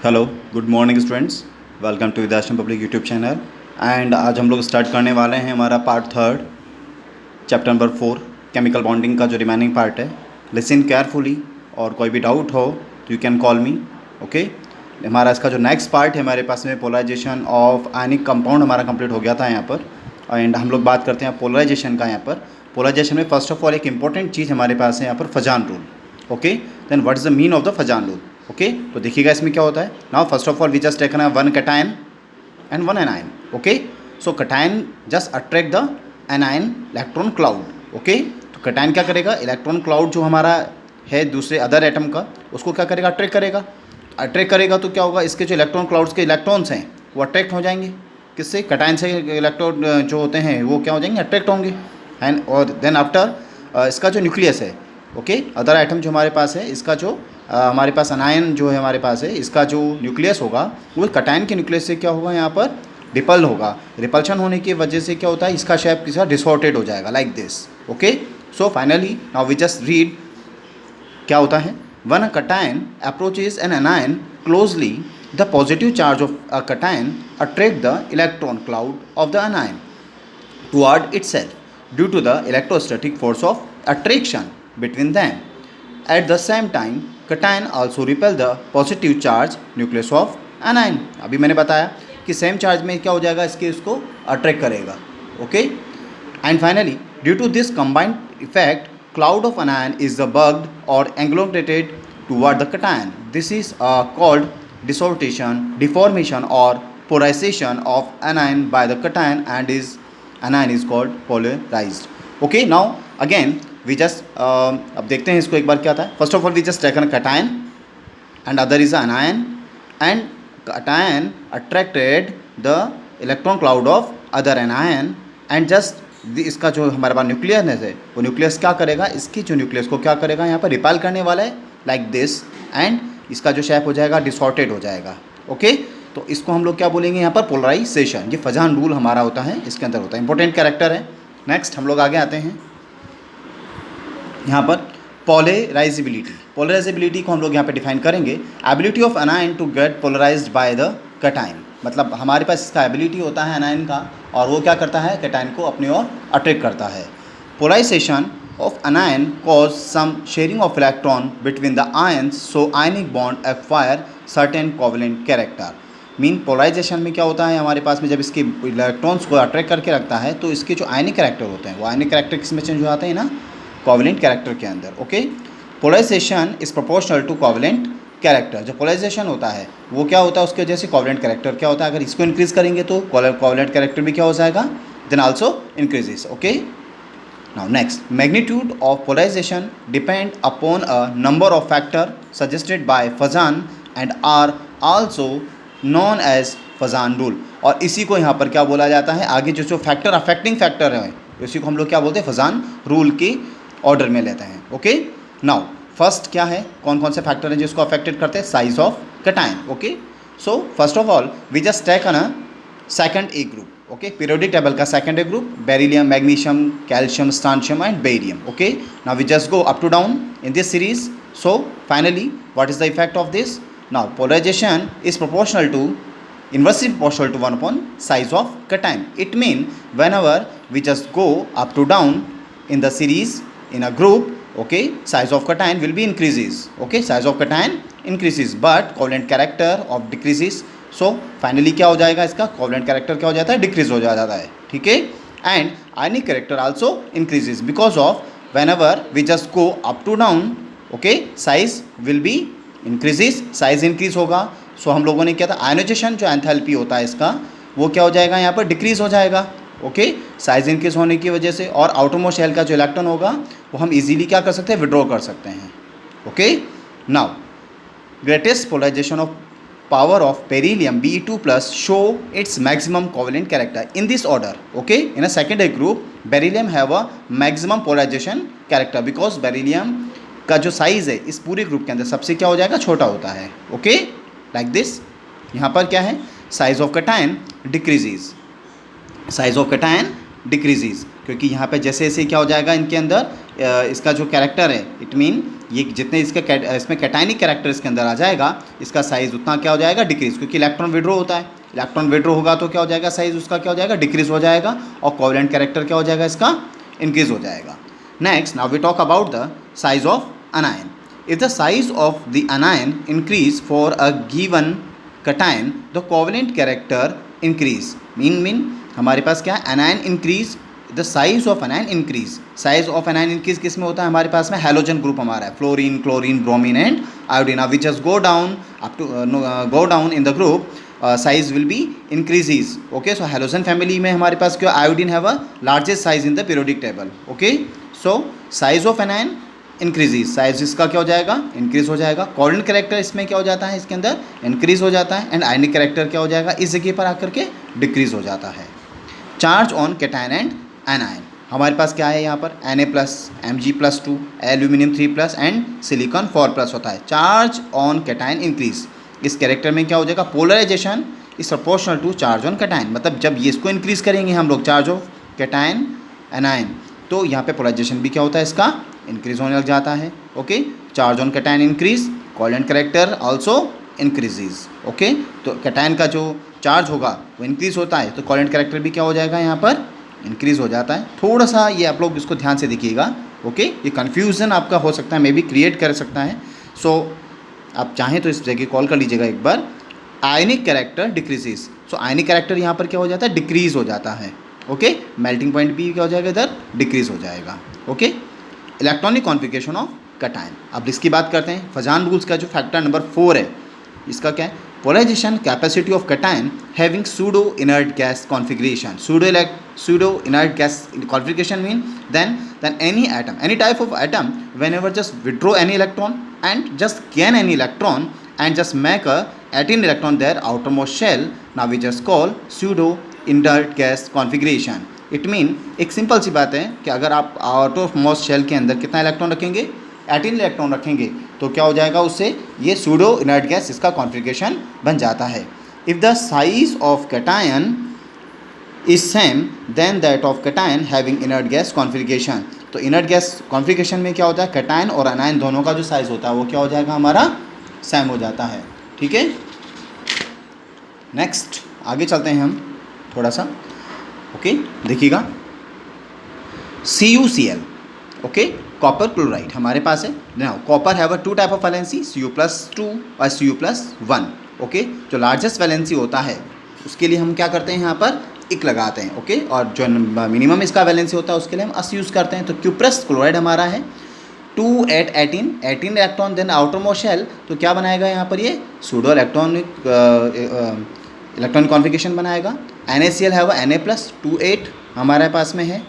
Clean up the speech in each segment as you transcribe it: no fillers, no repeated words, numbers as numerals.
Hello good morning students. Welcome to Vidyashram public YouTube channel. And आज हम लोग start करने वाले हैं हमारा part third chapter number 4 chemical bonding का जो रिमेनिंग पार्ट है। लिसन केयरफुली और कोई भी डाउट हो तो you can call me. Okay, हमारा इसका जो नेक्स्ट पार्ट है हमारे पास में पोलराइजेशन ऑफ आयनिक कंपाउंड हमारा कंप्लीट हो गया था यहाँ पर। एंड हम लोग बात करते हैं पोलराइजेशन का। यहाँ पर पोलराइजेशन में फर्स्ट ऑफ ऑल एक इंपॉर्टेंट चीज़ हमारे पास है यहाँ पर Fajans rule. Okay, then what is the mean of the Fajans rule. Okay, तो देखिएगा इसमें क्या होता है। Now first of all we just taken one cation and one anion. Okay, so cation just attract the anion electron cloud. Okay, तो cation क्या करेगा, electron cloud जो हमारा है दूसरे अदर एटम का, उसको क्या करेगा, अट्रैक्ट करेगा। अट्रैक्ट करेगा तो क्या होगा, इसके जो इलेक्ट्रॉन क्लाउड्स के इलेक्ट्रॉन्स हैं वो अट्रैक्ट हो जाएंगे। किससे, कैटायन से इलेक्ट्रॉन जो होते हैं वो क्या हो जाएंगे, अट्रैक्ट होंगे। एंड और देन आफ्टर इसका जो न्यूक्लियस है, ओके, अदर आइटम जो हमारे पास है, इसका जो हमारे पास अनायन जो है हमारे पास है, इसका जो न्यूक्लियस होगा वो कैटायन के न्यूक्लियस से क्या होगा, यहाँ पर रिपल होगा। रिपल्शन होने की वजह से क्या होता है, इसका शेप किसी डिसऑर्डेड हो जाएगा like this. Okay, so finally now we just read क्या होता है। One a cation approaches an anion closely, the positive charge of a cation attract the electron cloud of the anion toward itself due to the electrostatic force of attraction between them. At the same time, cation also repel the positive charge nucleus of anion. अभी मैंने बताया कि same charge में क्या हो जाएगा, इसके इसको अट्रैक्ट करेगा। Okay, and finally due to this combined effect cloud of anion is the bugged or agglomerated toward the cation. This is called dissociation, deformation or polarization of anion by the cation and anion is called polarized. Okay, now again we just अब देखते हैं इसको एक बार क्या था। First of all we just taken cation and other is anion and cation attracted the electron cloud of other anion and just इसका जो हमारे पास न्यूक्लियस है वो न्यूक्लियस क्या करेगा, इसकी जो न्यूक्लियस को क्या करेगा, यहाँ पर रिपेल करने वाला है लाइक दिस। एंड इसका जो शेप हो जाएगा डिसऑर्डेड हो जाएगा। ओके, तो इसको हम लोग क्या बोलेंगे यहाँ पर, पोलराइजेशन। ये फजान रूल हमारा होता है, इसके अंदर होता है, इंपॉर्टेंट कैरेक्टर है। नेक्स्ट हम लोग आगे आते हैं यहाँ पर पोलराइजेबिलिटी। पोलराइजेबिलिटी को हम लोग यहाँ पे डिफाइन करेंगे, ability of anion to get polarized by the cation. मतलब हमारे पास इसका एबिलिटी होता है अनायन का, और वो क्या करता है, कैटायन को अपनी ओर अट्रैक्ट करता है। Polarization of anion cause some sharing of electron between the ions, so ionic bond acquire certain covalent character. Mean polarization में क्या होता है, हमारे पास में जब इसके इलेक्ट्रॉन्स को अट्रैक्ट करके रखता है तो इसके जो आयनिक कैरेक्टर होते हैं वो आयनिक कैरेक्टर किस में चेंज हो जाते हैं ना, कोवेलेंट कैरेक्टर के अंदर। Okay, polarization is proportional to covalent character. जो पोलराइजेशन होता है वो क्या होता है, उसके वजह से कोवेलेंट कैरेक्टर क्या होता है, अगर इसको इंक्रीज करेंगे तो कोवेलेंट कैरेक्टर भी क्या हो जाएगा, then also increases. Okay, now next, magnitude of polarization depend upon a number of factor suggested by Fajans and are also known as Fajans rule. और इसी को यहाँ पर क्या बोला जाता है, आगे जो फैक्टर अफेक्टिंग फैक्टर है इसी को हम लोग क्या बोलते हैं, फजान रूल के ऑर्डर में लेते हैं। ओके, नाउ फर्स्ट क्या है, कौन कौन से फैक्टर हैं जिसको अफेक्टेड करते हैं, size of cation. Okay, so first of all we just take a second A group. Okay, periodic table का second A group, beryllium, magnesium, calcium, strontium and barium. Okay, now we just go up to down in this series. So finally what is the effect of this. Now polarization is proportional to, inversely proportional to 1 upon size of cation. It means whenever we just go up to down in the series in a group, okay, size of cation will be increases. Okay, size of cation increases but covalent character of decreases. So finally क्या हो जाएगा, इसका covalent character क्या हो जाता है, decrease हो जाता है। ठीक है, and ionic character also increases because of whenever we just go up to down, okay, size will be increases, size increase होगा। सो हम लोगों ने क्या था, आयनाइजेशन जो एंथैल्पी होता है इसका वो क्या हो जाएगा, यहाँ पर डिक्रीज हो जाएगा। ओके, साइज इंक्रीज होने की वजह से, और आउटरमोस्ट शेल का जो इलेक्ट्रॉन होगा वो हम इजीली क्या कर सकते हैं, विड्रॉ कर सकते हैं। Okay, now greatest polarization of power of beryllium Be2+ show its maximum covalent character in this order. Okay, in a secondary group beryllium have a maximum polarization character because beryllium का जो size है इस पूरे group के अंदर सबसे क्या हो जाएगा, छोटा होता है। Okay, like this. यहाँ पर क्या है, size of cation decreases, size of cation decreases, क्योंकि यहाँ पे जैसे जैसे क्या हो जाएगा इनके अंदर इसका जो कैरेक्टर है, इट मीन ये जितने इसमें कैटायनिक कैरेक्टर इसके अंदर आ जाएगा, इसका साइज़ उतना क्या हो जाएगा, डिक्रीज, क्योंकि इलेक्ट्रॉन विड्रॉ होता है, इलेक्ट्रॉन विड्रॉ होगा तो क्या हो जाएगा, साइज़ उसका क्या हो जाएगा, डिक्रीज हो जाएगा, और कोवेलेंट कैरेक्टर क्या हो जाएगा, इसका इंक्रीज हो जाएगा। Next, now we talk about the size of anion. If the size of the anion increase for a given cation, the covalent character increase. Mean हमारे पास क्या है, anion increase, the size of anion increase. Size of anion increase किस में होता है, हमारे पास में हैलोजन ग्रुप हमारा है, fluorine, chlorine, bromine and iodine. We just go down up to go down in the group, size will be increases. Okay, so halogen family में हमारे पास क्या, iodine have a largest size in the periodic table. Okay, so size of anion increases, size इसका क्या हो जाएगा, increase हो जाएगा. Covalent character इसमें क्या हो जाता है, इसके अंदर इंक्रीज हो जाता है, एंड आयनिक कैरेक्टर क्या हो जाएगा, इस जगह पर आकर के डिक्रीज हो जाता है. Charge on cation and anion, हमारे पास क्या है यहाँ पर, Na+, Mg+2, aluminium 3+ and silicon 4+ होता है. चार्ज ऑन कैटायन इंक्रीज, इस कैरेक्टर में क्या हो जाएगा, polarization is proportional to charge on cation, मतलब जब ये इसको इंक्रीज करेंगे हम लोग, चार्ज ऑफ कैटायन एनायन, तो यहाँ पे पोलराइजेशन भी क्या होता है, इसका इंक्रीज होने लग जाता है. Okay, charge on cation increase, covalent character also increases. Okay, तो कैटायन का जो चार्ज होगा वो इंक्रीज होता है, तो कोवेलेंट कैरेक्टर भी क्या हो जाएगा, यहाँ पर इंक्रीज हो जाता है. थोड़ा सा ये आप लोग इसको ध्यान से देखिएगा. ओके, ये कन्फ्यूज़न आपका हो सकता है, मे बी क्रिएट कर सकता है. सो आप चाहें तो इस जगह कॉल कर लीजिएगा एक बार. आयनिक कैरेक्टर डिक्रीजेज, सो आयनिक कैरेक्टर यहाँ पर क्या हो जाता है, डिक्रीज हो जाता है. ओके, मेल्टिंग पॉइंट भी क्या हो जाएगा, इधर डिक्रीज हो जाएगा. Okay, electronic configuration of cation. अब इसकी बात करते हैं. फजान रूल्स का जो फैक्टर नंबर 4 है, इसका क्या है, polarization capacity of cation having pseudo inert gas configuration. Pseudo inert gas configuration mean then any type of atom whenever just withdraw any electron and just gain any electron and just make a 18 electron their outermost shell, now we just call pseudo inert gas configuration. It mean एक simple सी बात है कि अगर आप out of most shell के अंदर कितना electron रखेंगे, 18 इलेक्ट्रॉन रखेंगे, तो क्या हो जाएगा, उससे ये सूडो इनर्ट गैस इसका कॉन्फ़िगरेशन बन जाता है. If the size of cation is same then that of cation having inert gas configuration. तो इनर्ट गैस कॉन्फ़िगरेशन में क्या होता है, कैटायन और एनायन दोनों का जो साइज़ होता है वो क्या हो जाएगा, हमारा सेम हो जाता है. ठीक है, नेक्स्ट आगे चलते हैं हम थोड़ा सा. ओके, देखिएगा, CuCl. ओके, कॉपर क्लोराइड हमारे पास है. Now copper have a 2 type of valency, Cu+2 और Cu+1. ओके, जो लार्जेस्ट वैलेंसी होता है उसके लिए हम क्या करते हैं, यहाँ पर इक लगाते हैं. ओके, और जो मिनिमम इसका वैलेंसी होता है उसके लिए हम अस यूज़ करते हैं. तो Cu+ क्लोराइड हमारा है 2 8 18 electron, then outermost shell, तो क्या बनाएगा यहाँ पर, ये सूडो इलेक्ट्रॉनिक कॉन्फ़िगरेशन बनाएगा. NaCl है वो Na+2 8 हमारे पास में है,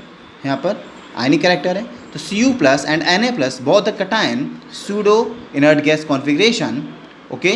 यहाँ पर आयनिक कैरेक्टर है. तो Cu+ and Na+ both the cation pseudo inert gas configuration. Okay,